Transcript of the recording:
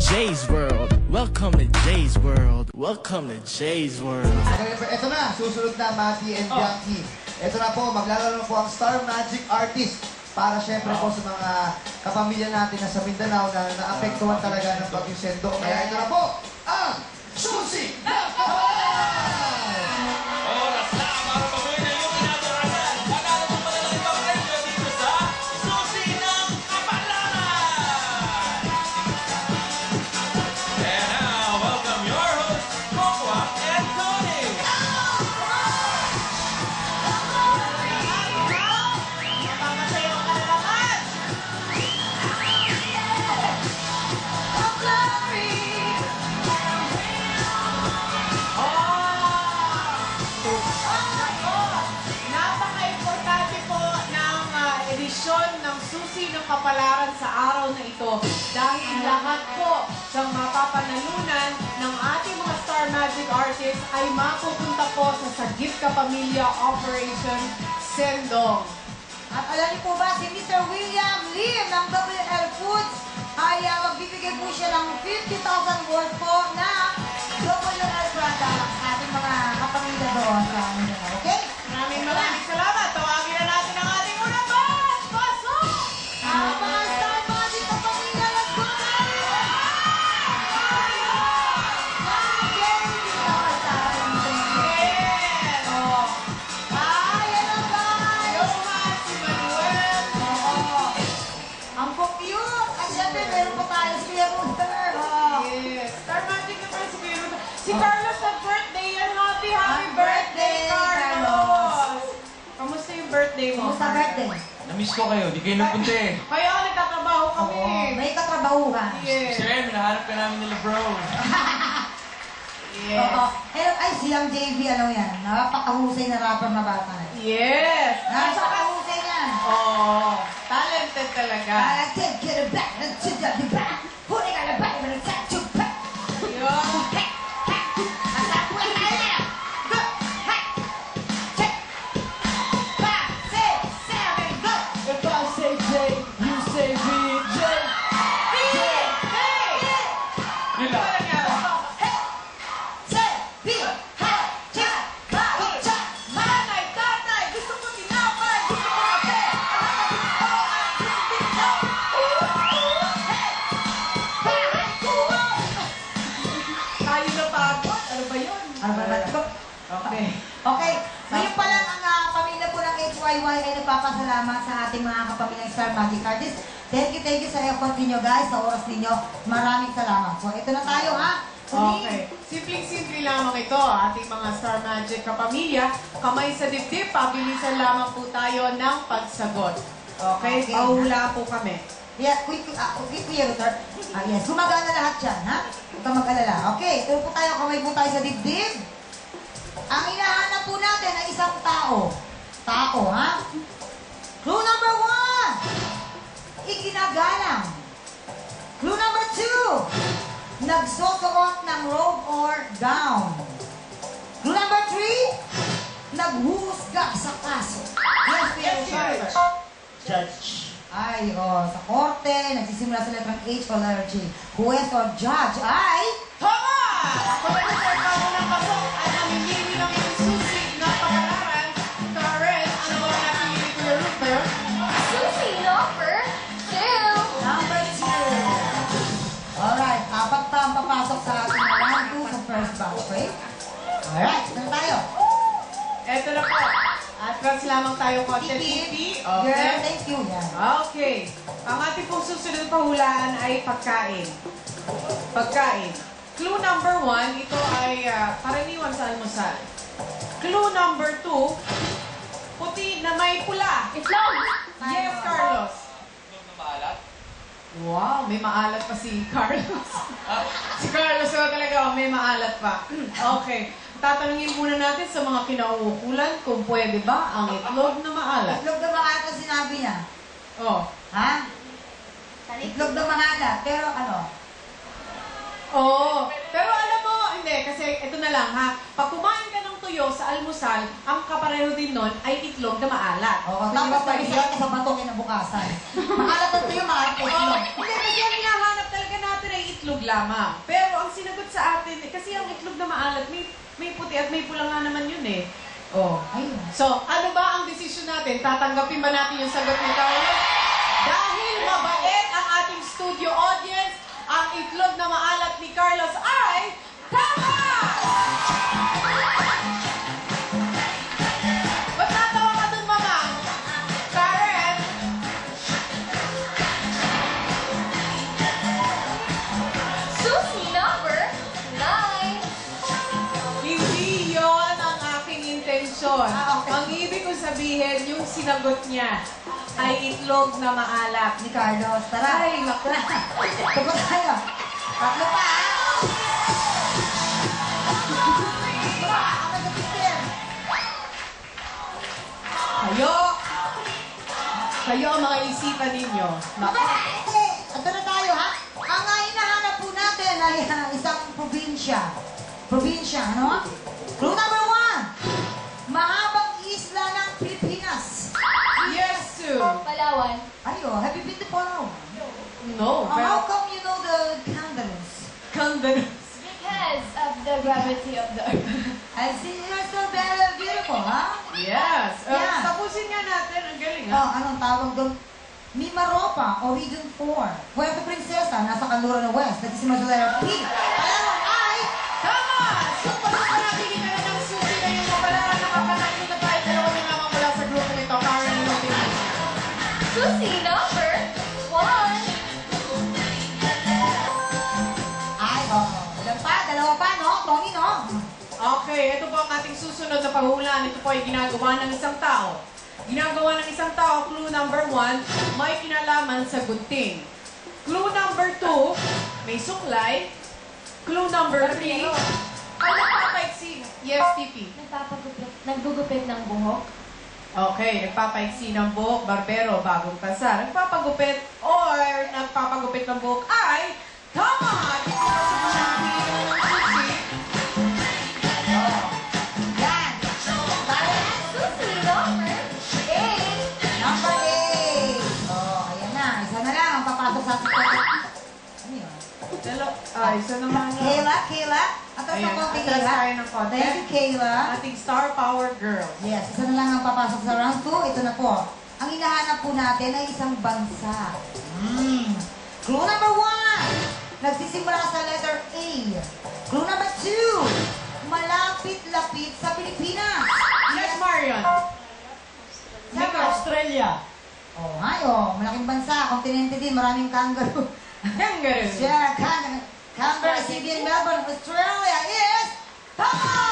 Jay's World. Welcome to Jay's World. Welcome to Jay's World. Ito na, susunod na Matty and Bianchi. Ito na po, maglalaro na po ang Star Magic Artist para syempre po sa mga kapamilya natin na sa Mindanao na naapektuhan talaga ng Bagyong Sendo. Kaya ito na po, ang Susi ng Kapalaran! Oras na para pabuhay na iyong inadorasan. Panalo ng malaking pag-premyo dito sa Susi ng Kapalaran! And now, welcome your hosts, Cocoa and Tony! Napaka-importante po ng edisyon ng Susi ng Kapalaran sa araw na ito dahil lahat po sa mapapanalunan ng ating mga Star Magic Artists ay mapupunta po sa Sagip Kapamilya Operation Sendong. At alam niyo po ba, si Mr. William Lim ng WL Foods ay magbibigay po siya ng 50,000 worth po na WL products sa ating mga kapamilya doon sa Mindanao. Okay? Maraming salamat. Tawagin na natin ang ating unang batch. Pasok! Mga Star Magic kapamilya, let's go na! Yes! Ayan na guys! Johan, si Manuel. Ang cute! At syempre, meron pa tayo si Kuya Rooster. Yes. Star Magic na pala si Kuya Ruth. Si Carlos nag-birthday yan. Happy Happy birthday, birthday, Carlos! Kamusta yung birthday mo? Kumusta birthday? Namiss ko kayo, di kayo napunta eh. Kaya nagtatrabaho kami. May katrabahuhan. Yes. Sir, hinahanap ka namin nila bro. Yes. Eh, ay, siyang JV, ano yan? Napakahusay na rapper na bata. Yes. Napakahusay yan. Oh, talented talaga. I can't get it back, let's get it back. Who they got it back, but it's not too back. Yun. Hey, hey, that's not what I am. Go, hey, check. 5, 6, 7, go. If I say J, you say B, J. Hey! Yun lang. Hey, say, B, hey, check, go, check. Manay, tatay, gusto ko tinapay, gusto ko kape. Tayo na pagod. Ano ba yun? Ano ba ba ito? Okay. Okay, ngayon pa lang ang pamilya po ng HYY ay nagpapasalamat sa ating mga kapamilyang Star Magic Artists. Thank you sa effort ninyo guys, sa oras ninyo. Maraming salamat. So, ito na tayo ha. Okay. Simpleng-simple lamang ito, ating mga Star Magic kapamilya. Kamay sa dibdib, pabilisan lamang po tayo ng pagsagot. Okay? Okay. Pahula po kami. Yeah, Kuya Ruther. Yes, gumagana lahat yan, ha? Huwag kang mag-alala. Okay, ito po tayo, kamay po tayo sa dibdib. Ang hinahanap po natin ay isang tao. Tao, ha? Clue number 1, iginagalang. Clue number 2, nagsusuot ng robe or gown. Clue number 3, naghuhusga sa kaso. Yes, Kuya Ruther. Judge. Ay, sa korte, nagsisimula sa letrang H o letter G. Juez or judge ay... Tama! Pag-usay pa mo ng pasok at namimili ng iyong susi na pag-araran. Karen, ano ba napili ko yung Ruther? Sushi number 2. Number 2. Alright, apat pa ang papasok sa ating round 2 sa first batch, okay? Alright, ito na tayo. Eto na po. Atras lamang tayo content TV. Girl, thank you. Yan. Okay. Ang ating pong susunod pahulaan ay pagkain. Pagkain. Clue number 1, ito ay karaniwan sa almusal. Clue number 2, puti na may pula. Itlog. Yes, Carlos. Itlog na maalat? Wow, may maalat pa si Carlos. Si Carlos talaga, may maalat pa. Okay. Tatanungin muna natin sa mga kinauukulan kung pwede ba ang itlog na maalat. Itlog na maalat ang sinabi niya. Oh. Ha? Itlog na maalat, pero ano? Oo. Pero alam mo, hindi, kasi ito na lang ha. Pag kumain ka ng tuyo sa almusal, ang kapareho din nun ay itlog na maalat. Oo, tapos nag-iyan ka sa batong kinabukasan. Maalat ang tuyo, maalat ang itlog. Hindi, kasi ang hinahanap talaga natin ay itlog itlog lamang. Pero ang sinagot sa atin, kasi ang itlog na maalat, may puti at may pula nga naman yun eh. Oh. Ayun. So, ano ba ang desisyon natin? Tatanggapin ba natin yung sagot ni Carlos? Dahil mabait ang ating studio audience, ang itlog na maalat ni Carlos ay tama! Ba't natawa ka dun, Mama? Karen? Susi number 9. Hindi yon ang aking intensyon. Okay. Ang ibig ko sabihin, yung sinagot niya ay itlog na maalat. Ni Carlos. Tara. Ay, naku. Tupo tayo. Tatlo pa, ha? Diba? Ako sa Peter. Kayo ang mga isipan ninyo. Naku. Ito na tayo, ha? Ang hinahanap po natin ay isang probinsya. Probinsya, ano? Clue number 1. Mahabang isla ng Pilipinas. Yes, Sue. Palawan. Ayo, have you been to Palawan? No, How well, come you know the Candanes? Candanos. Because of the gravity of the earth. I see you're so very beautiful, ha? Yes. Yeah. Tapusin nga natin. Ang galing, Oh, ha? anong tawag doon? Mimaropa o Region 4. Puerto Princesa, nasa Canluran ng West. Nagsisimula sa letter P. Palawan ay... Tama! So, pag panabili ka na ng susi na yung mapalaran nakapanaklo na tayo, dalawa na lamang mula sa grupo nito. Karen, ano tingin niya? Susi number 1. Ay, oh. Dalawa pa, no? Tony, no? Okay, ito po ang ating susunod na paghuhulaan. Ito po ay ginagawa ng isang tao. Ginagawa ng isang tao, clue number 1, may kinalaman sa gunting. Clue number 2, may suklay. Clue number 3, ang nagpapaiksi. Yes, TP. Naggugupit ng buhok. Okay, nagpapaiksi ng buhok, barbero, bagong kasal. Nagpapagupit or nagpapagupit ng buhok ay tama! Dito na sa natin yung susi. Oh. Yan. Susi number 8. Number 8. Oh, ayan na. Isa na lang ang papasok sa atin. Ano yun? Isa naman. Kayla. Atras Ayan, ng konti, atras Kayla. tayo ng konti. Thank you, Kayla. Ating Star Power Girl. Yes, isa na lang ang papasok sa round 2. Ito na po. Ang hinahanap po natin ay isang bansa. Clue number 1. Nagsisimula sa letter A. Clue number 2. Malapit-lapit sa Pilipinas. Yes, Marion. Siyempre. Australia. Oh, hayo. Malaking bansa. Kontinente din. Maraming kangaroo. Kangaroo. Yeah, Canberra, Sydney, Melbourne, Australia is tama!